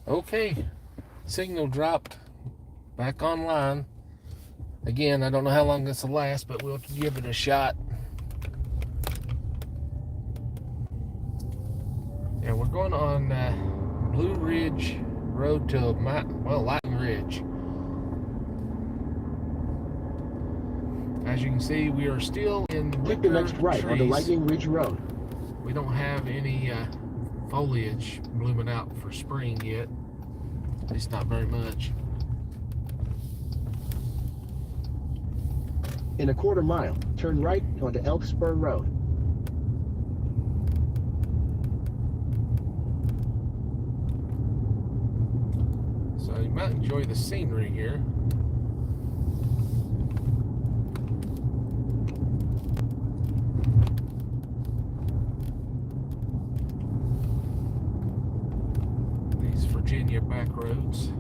Okay, signal dropped back online. Again, I don't know how long this will last, but we'll give it a shot. And we're going on Blue Ridge Road to Lightning Ridge. As you can see, we are still in winter. Take the next right trees. onto Lightning Ridge Road. We don't have any foliage blooming out for spring yet. At least not very much. In a quarter mile, turn right onto Elk Spur Road. So you might enjoy the scenery here. These Virginia back roads.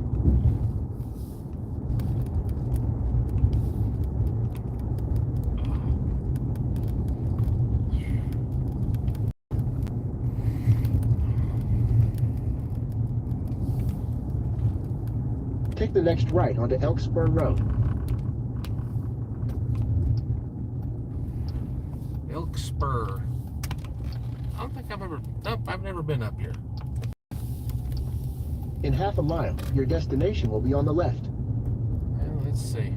Take the next right onto Elk Spur Road. Elk Spur. I don't think I've never been up here. In half a mile, your destination will be on the left. Well, let's see.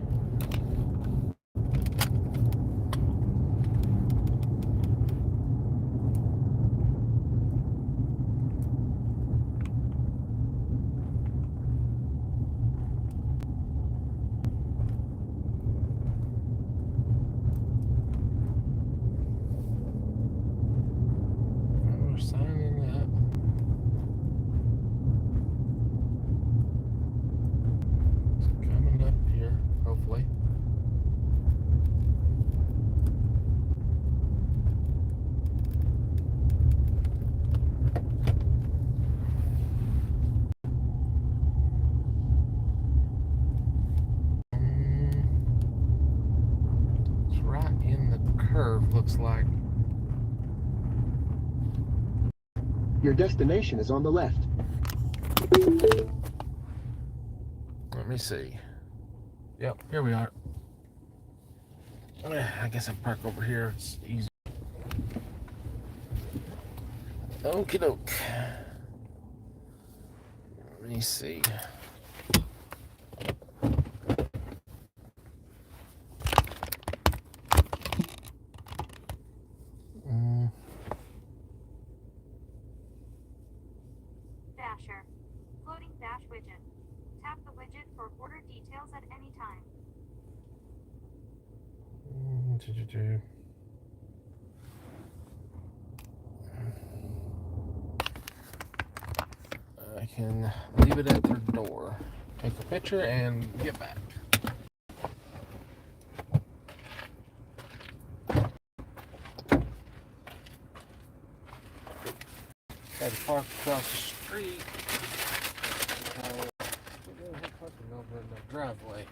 We're signing up. It's coming up here, hopefully. It's right in the curve, looks like. Your destination is on the left. Let me see. Yep, here we are. I guess I'll park over here. It's easy. Okie doke. Let me see. Dasher. Floating dash widget. Tap the widget for order details at any time. I can leave it at their door. Take a picture and get back. Got to park across the street. We're doing parking over in the driveway.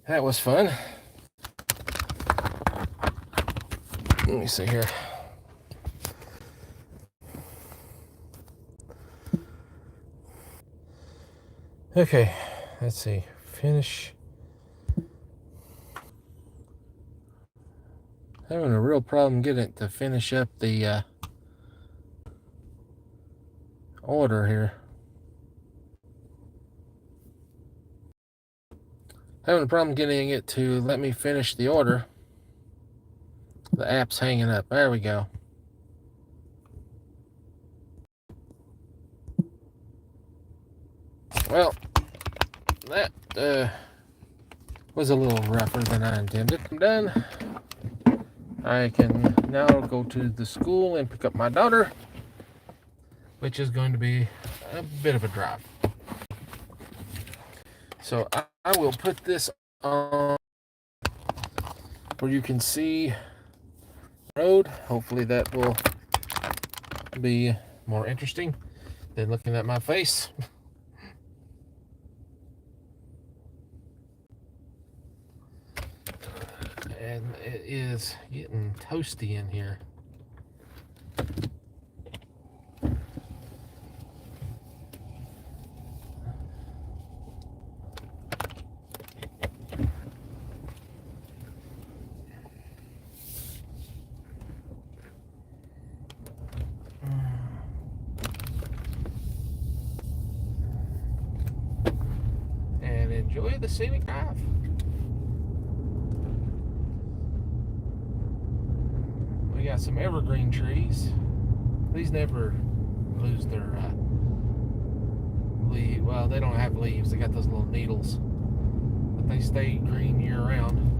That was fun. Let me see here. Okay, let's see. Finish. Having a real problem getting it to finish up the order here. Having a problem getting it to let me finish the order. The app's hanging up. There we go. Well, that was a little rougher than I intended. I'm done. I can now go to the school and pick up my daughter, which is going to be a bit of a drive. So I will put this on where you can see the road. Hopefully that will be more interesting than looking at my face. And it is getting toasty in here. And enjoy the scenic drive. We got some evergreen trees. These never lose their leaves. Well, they don't have leaves. They got those little needles, but they stay green year round.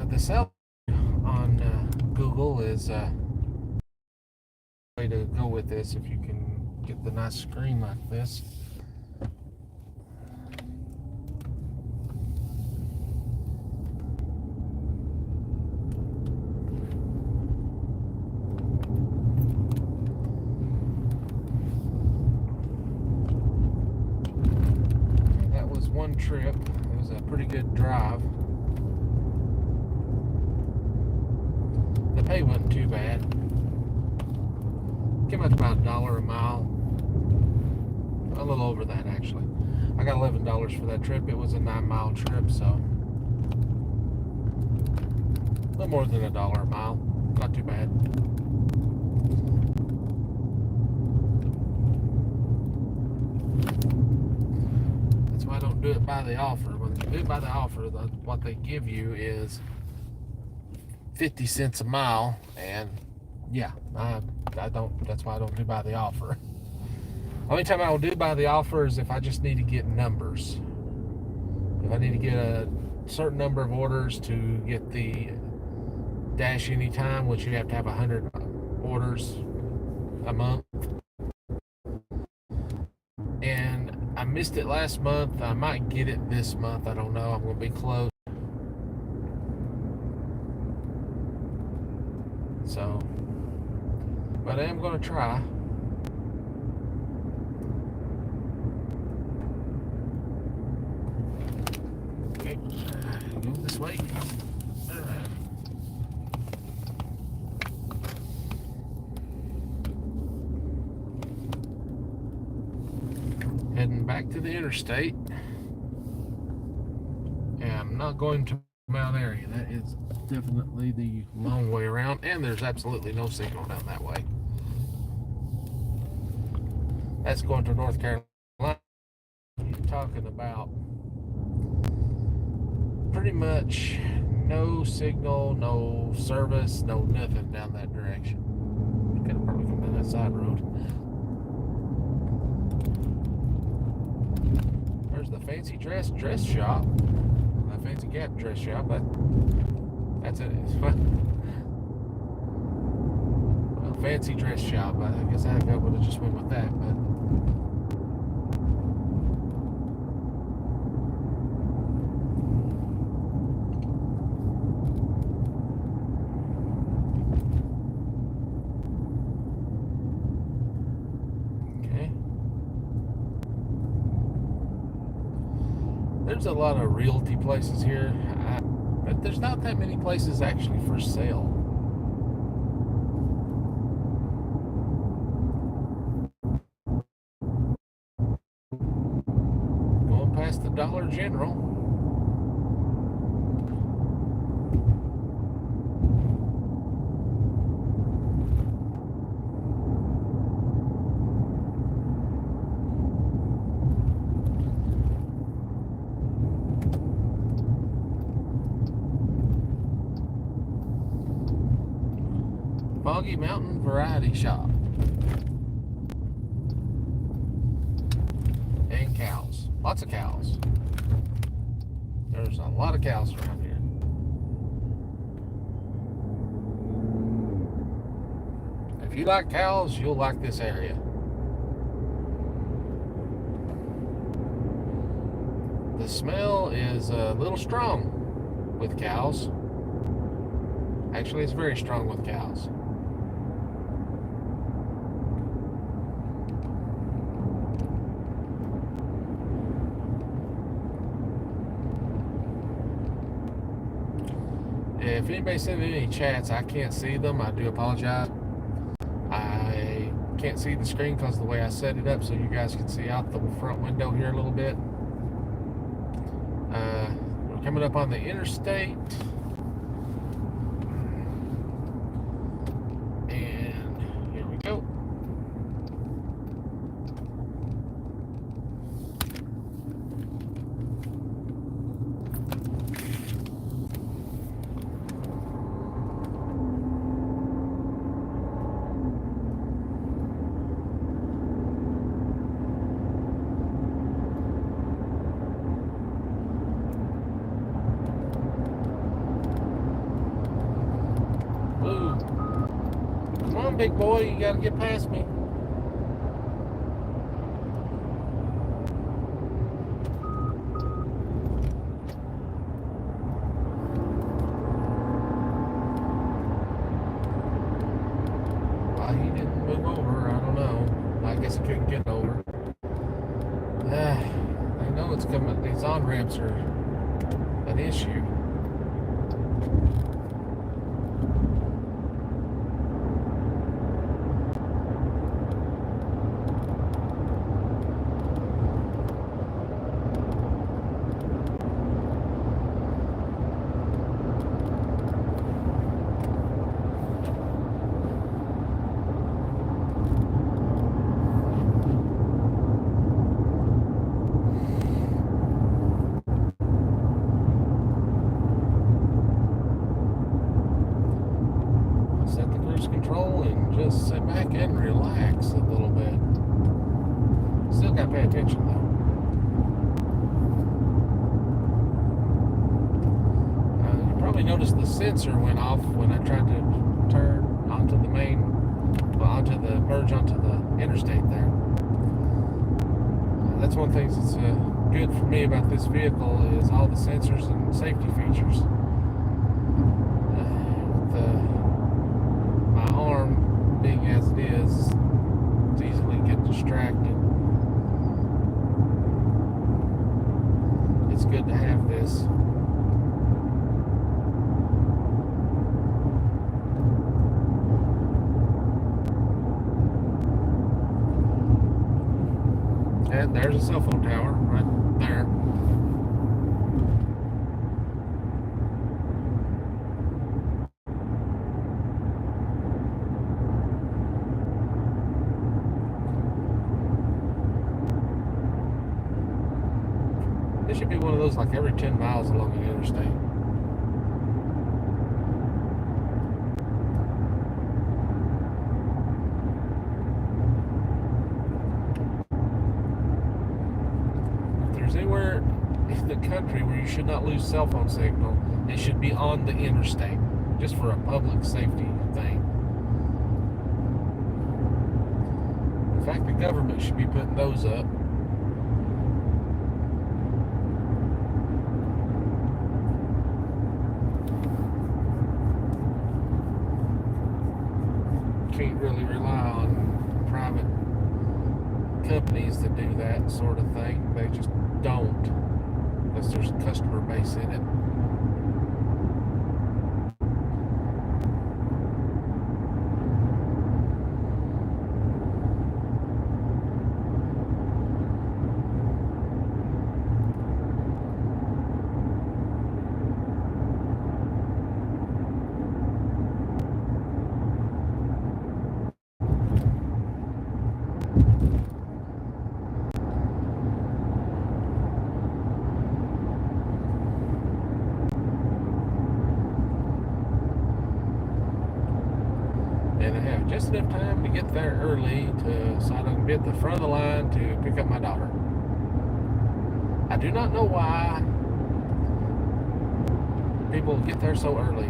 The cell on Google is a way to go with this if you can get the nice screen like this. That was one trip. It was a pretty good drive. The pay wasn't too bad. Came out to about $1 a mile. A little over that, actually. I got $11 for that trip. It was a 9-mile trip, so a little more than $1 a mile. Not too bad. That's why I don't do it by the offer. When you do it by the offer, what they give you is 50 cents a mile, and yeah, I don't. That's why I don't do by the offer. Only time I will do by the offer is if I just need to get numbers. If I need to get a certain number of orders to get the dash anytime, which you have to have 100 orders a month. And I missed it last month. I might get it this month. I don't know. I'm going to be close. So, but I am going to try. Okay, go this way. All right. Heading back to the interstate. And I'm not going to Mount Airy. That is definitely the long way around, and there's absolutely no signal down that way. That's going to North Carolina. You're talking about pretty much no signal, no service, no nothing down that direction. You could have probably come down that side road. There's the fancy dress shop. The fancy Gap dress shop, but that's it. Well, fancy dress shop. I guess I would have just went with that, but. Okay. There's a lot of realty places here, but there's not that many places actually for sale. Going past the Dollar General. Foggy Mountain Variety Shop. And cows. Lots of cows. There's a lot of cows around here. If you like cows, you'll like this area. The smell is a little strong with cows. Actually, it's very strong with cows. If anybody's sending any chats, I can't see them. I do apologize. I can't see the screen because of the way I set it up, so you guys can see out the front window here a little bit. We're coming up on the interstate. And here we go. Big boy, you gotta get past me. Why he didn't move over, I don't know. I guess he couldn't get over. I know it's coming. These on-ramps are an issue. Control and just sit back and relax a little bit. Still gotta pay attention though. You probably noticed the sensor went off when I tried to turn onto the merge onto the interstate there. That's one thing that's good for me about this vehicle is all the sensors and safety features. Big as it is, it's easily get distracted. It's good to have this. And there's a cell phone tower right there. This should be one of those like every 10 miles along the interstate. If there's anywhere in the country where you should not lose cell phone signal, it should be on the interstate, just for a public safety thing. government should be putting those up. Can't really rely on private companies to do that sort of thing. They just don't, unless there's a customer base in it. And I have just enough time to get there early so I can be at the front of the line to pick up my daughter. I do not know why people get there so early.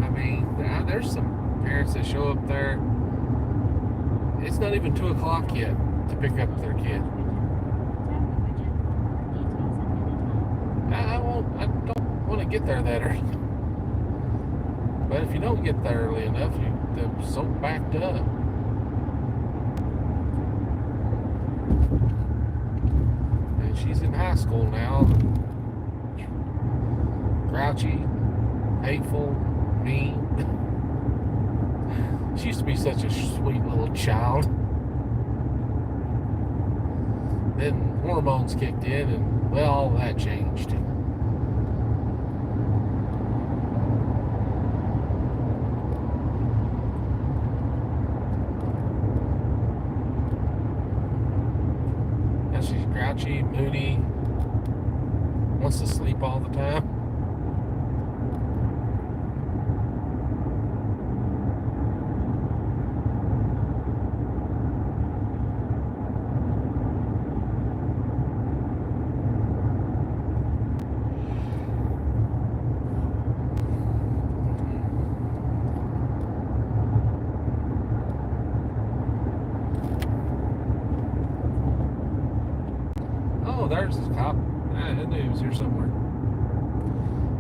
I mean, there's some parents that show up there. It's not even 2 o'clock yet to pick up their kid. I don't want to get there that early. But if you don't get there early enough, they're so backed up. And she's in high school now. Grouchy, hateful, mean. She used to be such a sweet little child. Then hormones kicked in, and well, all that changed. Now she's grouchy, moody, wants to sleep all the time. Oh, there's his cop. I knew he was here somewhere.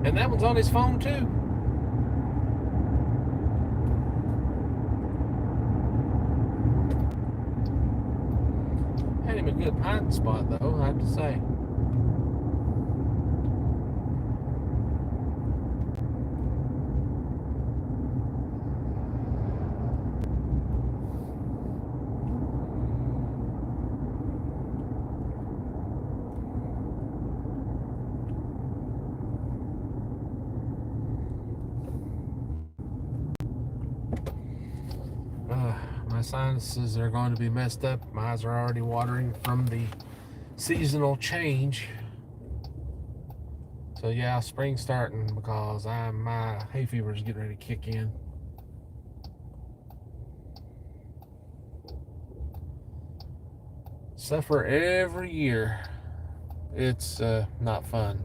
And that one's on his phone too. Had him a good hiding spot though, I have to say. My sinuses are going to be messed up. My eyes are already watering from the seasonal change. So yeah, spring's starting because my hay fever is getting ready to kick in. Suffer every year. It's not fun.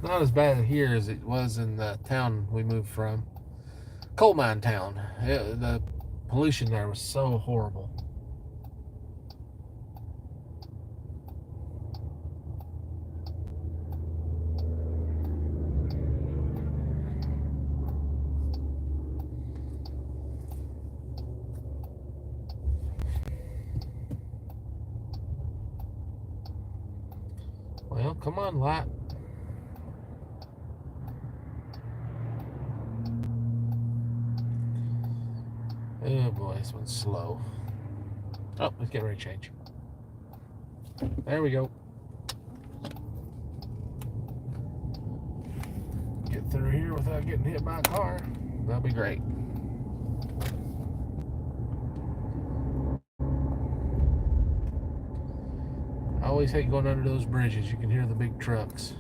Not as bad here as it was in the town we moved from. Coal mine town. The pollution there was so horrible. Well, come on, light. Oh boy, this one's slow. Oh, let's get ready to change. There we go. Get through here without getting hit by a car. That'll be great. I always hate going under those bridges. You can hear the big trucks.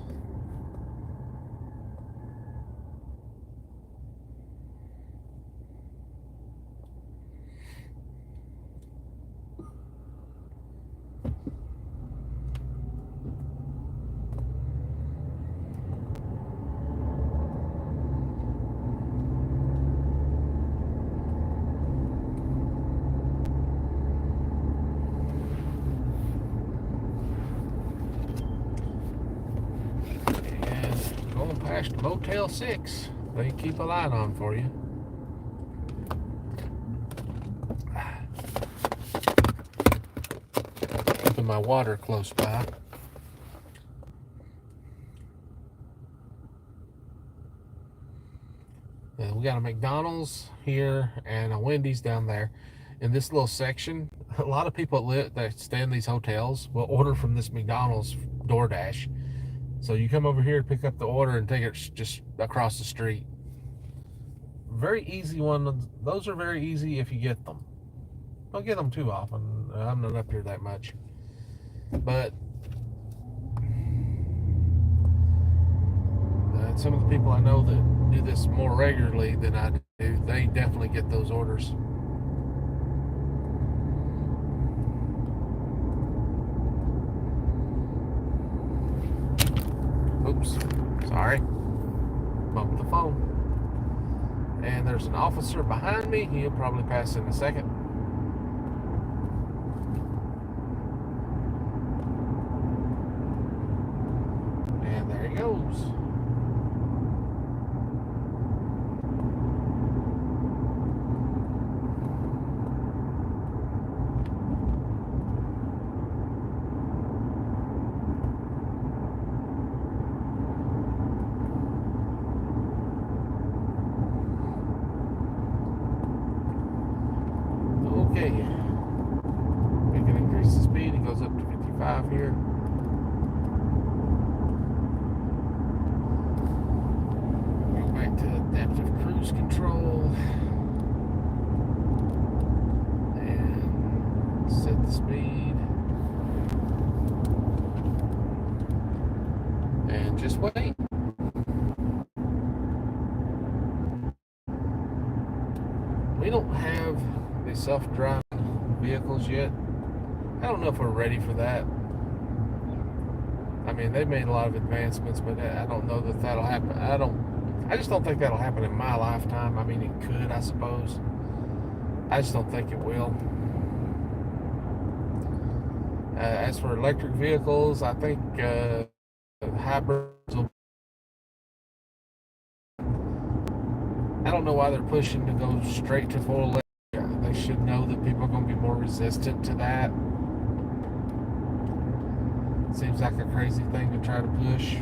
past Motel 6. They keep a light on for you. Keeping my water close by. We got a McDonald's here and a Wendy's down there. In this little section, a lot of people that stay in these hotels will order from this McDonald's DoorDash. So you come over here to pick up the order and take it just across the street. Very easy one. Those are very easy if you get them. Don't get them too often. I'm not up here that much. But some of the people I know that do this more regularly than I do, they definitely get those orders. Oops, sorry. Bumped the phone. And there's an officer behind me. He'll probably pass in a second. And there he goes. Okay, we can increase the speed. It goes up to 55 here. Go back to adaptive cruise control and set the speed. And just wait. We don't have the self-driving vehicles yet. I don't know if we're ready for that. I mean, they've made a lot of advancements, but I don't know that that'll happen. I just don't think that'll happen in my lifetime. I mean, it could, I suppose. I just don't think it will. As for electric vehicles, I think hybrids will. I don't know why they're pushing to go straight to full electric. They should know that people are going to be more resistant to that. Seems like a crazy thing to try to push.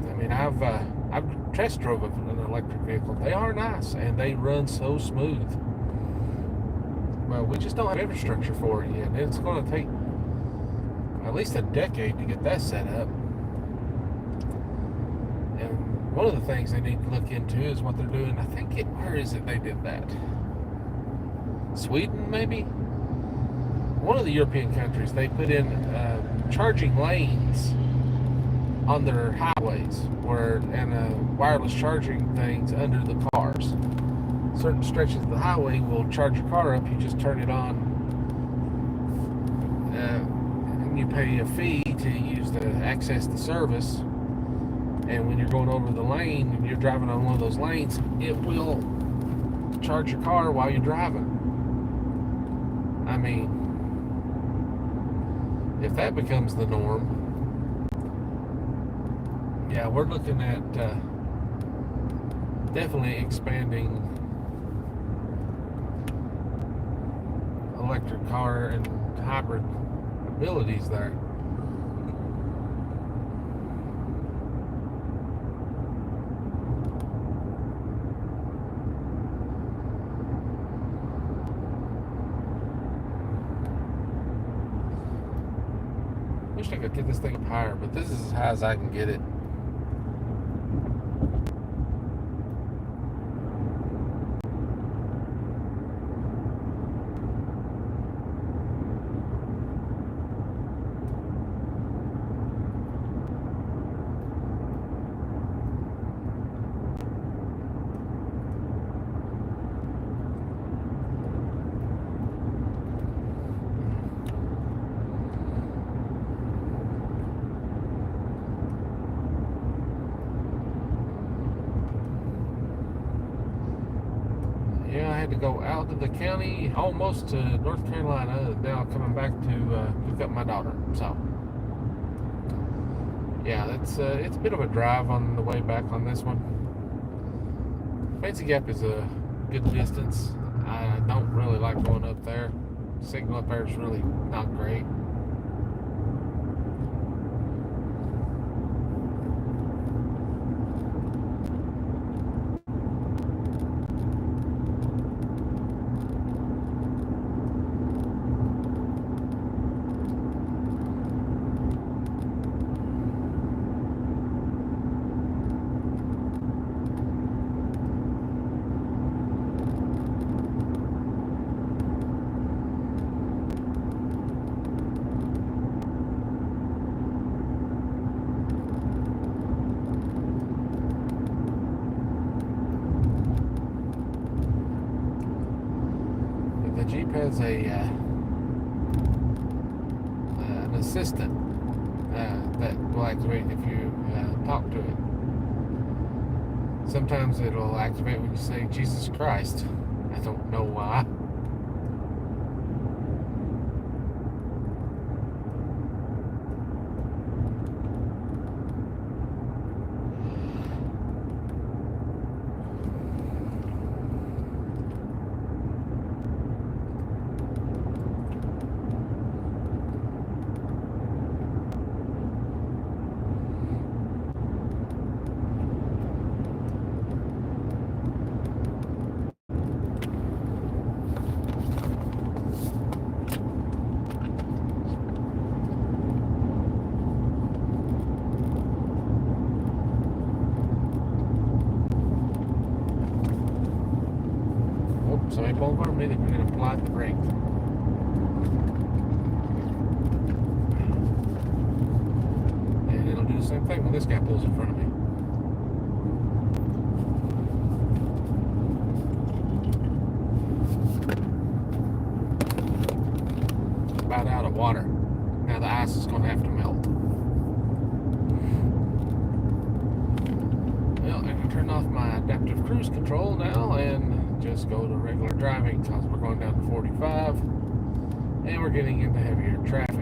I mean, I've test drove an electric vehicle. They are nice and they run so smooth. Well, we just don't have infrastructure for it yet. It's going to take at least a decade to get that set up. And one of the things they need to look into is what they're doing. I think where is it they did that? Sweden, maybe? One of the European countries, they put in charging lanes on their highways and wireless charging things under the cars. Certain stretches of the highway will charge your car up. You just turn it on. And you pay a fee to use to access the service. And when you're going over the lane and you're driving on one of those lanes, it will charge your car while you're driving. I mean, if that becomes the norm, yeah, we're looking at definitely expanding electric car and hybrid abilities there. Wish I could get this thing up higher, but this is as high as I can get it. Yeah, I had to go out of the county, almost to North Carolina, and now coming back to pick up my daughter. So, yeah, it's a bit of a drive on the way back on this one. Fancy Gap is a good distance. I don't really like going up there. Signal up there is really not great. The Jeep has an assistant that will activate if you talk to it. Sometimes it'll activate when you say Jesus Christ. I don't know why. Somebody pulled over me, they're going to apply the brake. And it'll do the same thing when this guy pulls in front of me. About out of water. Now the ice is going to have to melt. Well, I can turn off my adaptive cruise control now and just go to regular driving because we're going down to 45 and we're getting into heavier traffic.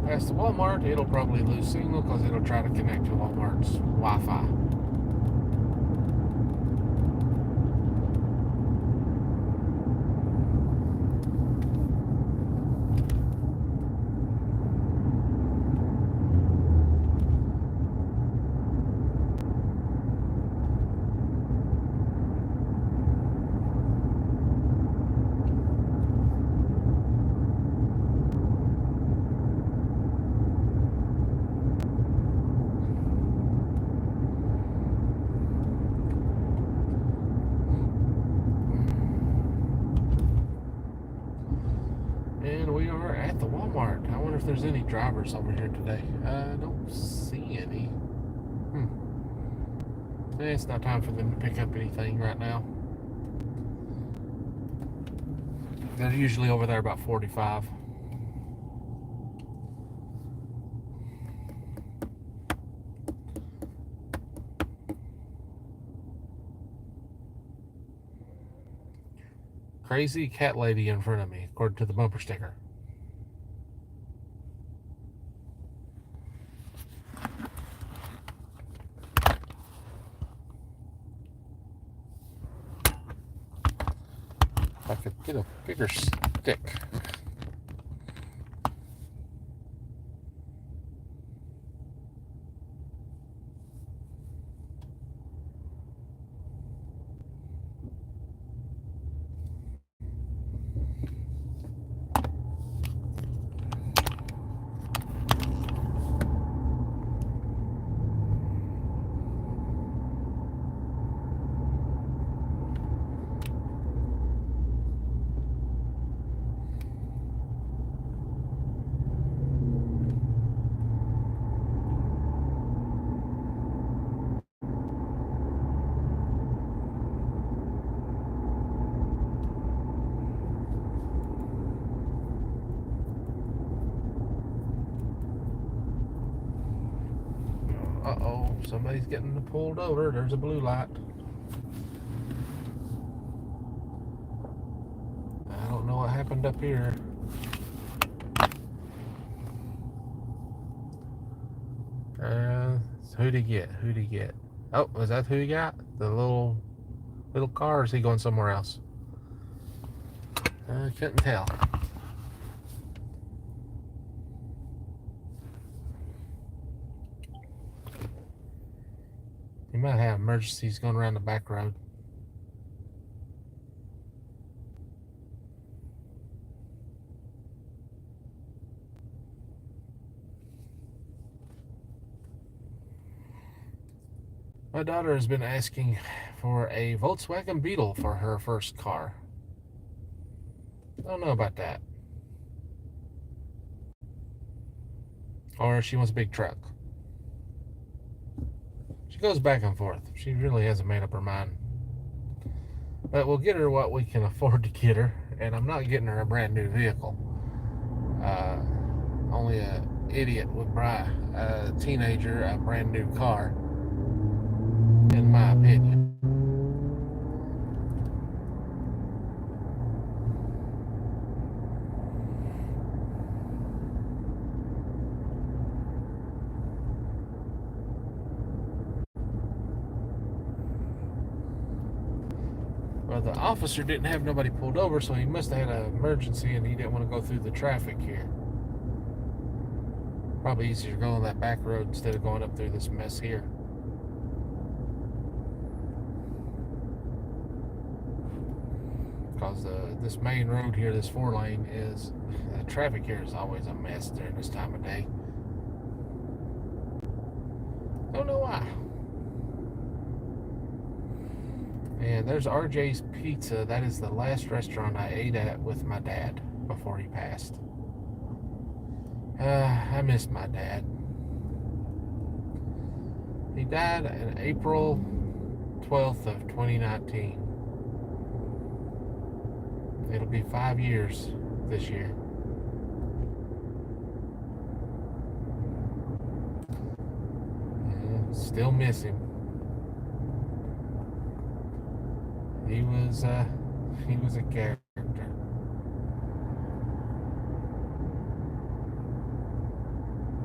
Past the Walmart, it'll probably lose signal because it'll try to connect to Walmart's Wi-Fi. And we are at the Walmart. I wonder if there's any drivers over here today. I don't see any. It's not time for them to pick up anything right now. They're usually over there about 45. Crazy cat lady in front of me, according to the bumper sticker. If I could get a bigger stick. Uh-oh, somebody's getting pulled over. There's a blue light. I don't know what happened up here. Who'd he get? Who'd he get? Oh, was that who he got? The little car, or is he going somewhere else? I couldn't tell. He might have emergencies going around the back road. My daughter has been asking for a Volkswagen Beetle for her first car. I don't know about that. Or she wants a big truck. She goes back and forth. She really hasn't made up her mind. But we'll get her what we can afford to get her, and I'm not getting her a brand new vehicle. Only an idiot would buy a teenager a brand new car, in my opinion. Well, the officer didn't have nobody pulled over, so he must have had an emergency and he didn't want to go through the traffic here. Probably easier to go on that back road instead of going up through this mess here. Because this main road here, this 4-lane, is the traffic here is always a mess during this time of day. Don't know why. And there's RJ's Pizza. That is the last restaurant I ate at with my dad before he passed. I miss my dad. He died on April 12th of 2019. It'll be 5 years this year. Still miss him. He was a character.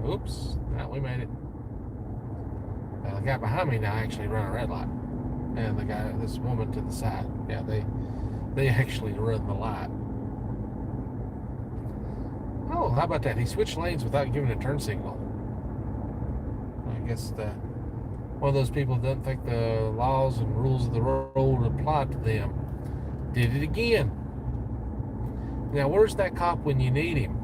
Oops, now we made it. The guy behind me now actually run a red light, and this woman to the side, yeah, they actually run the light. Oh, how about that? He switched lanes without giving a turn signal. I guess one of those people doesn't think the laws and rules of the road apply to them. Did it again. Now, where's that cop when you need him?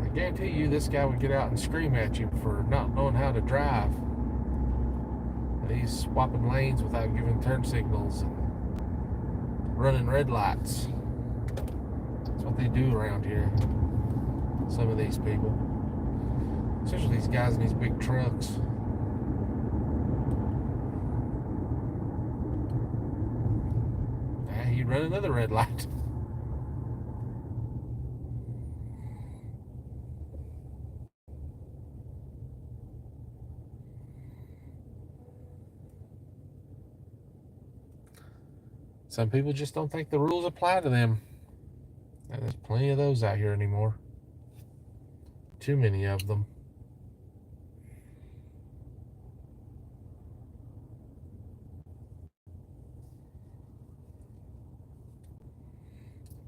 I guarantee you this guy would get out and scream at you for not knowing how to drive. And he's swapping lanes without giving turn signals and running red lights. That's what they do around here. Some of these people. Especially these guys in these big trucks. Now he'd run another red light. Some people just don't think the rules apply to them. And there's plenty of those out here anymore. Too many of them.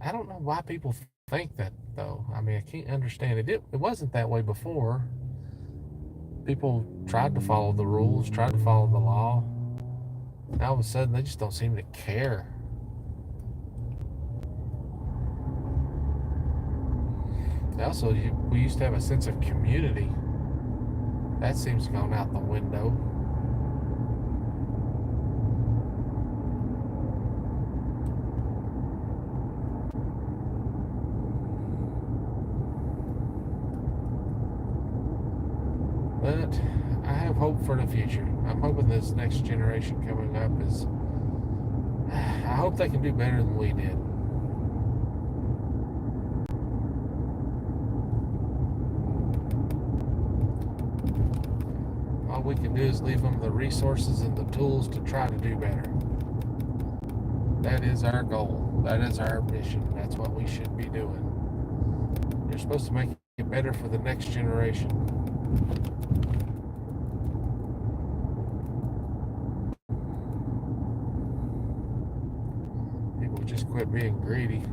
I don't know why people think that, though. I mean, I can't understand it. It wasn't that way before. People tried to follow the rules, tried to follow the law. Now all of a sudden, they just don't seem to care. Also, we used to have a sense of community. That seems gone out the window. But I have hope for the future. I'm hoping this next generation coming up I hope they can do better than we did. we can do is leave them the resources and the tools to try to do better. That is our goal. That is our mission. That's what we should be doing. You're supposed to make it better for the next generation. People just quit being greedy.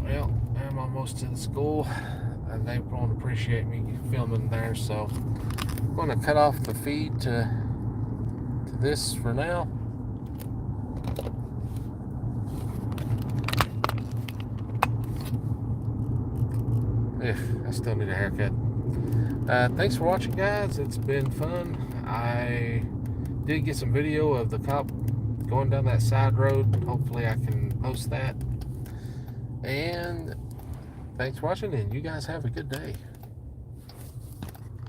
Well, I'm almost to the school, and they won't appreciate me filming there, so I'm going to cut off the feed to this for now. I still need a haircut. Thanks for watching, guys. It's been fun. I did get some video of the cop going down that side road. Hopefully I can post that. And thanks for watching, and you guys have a good day.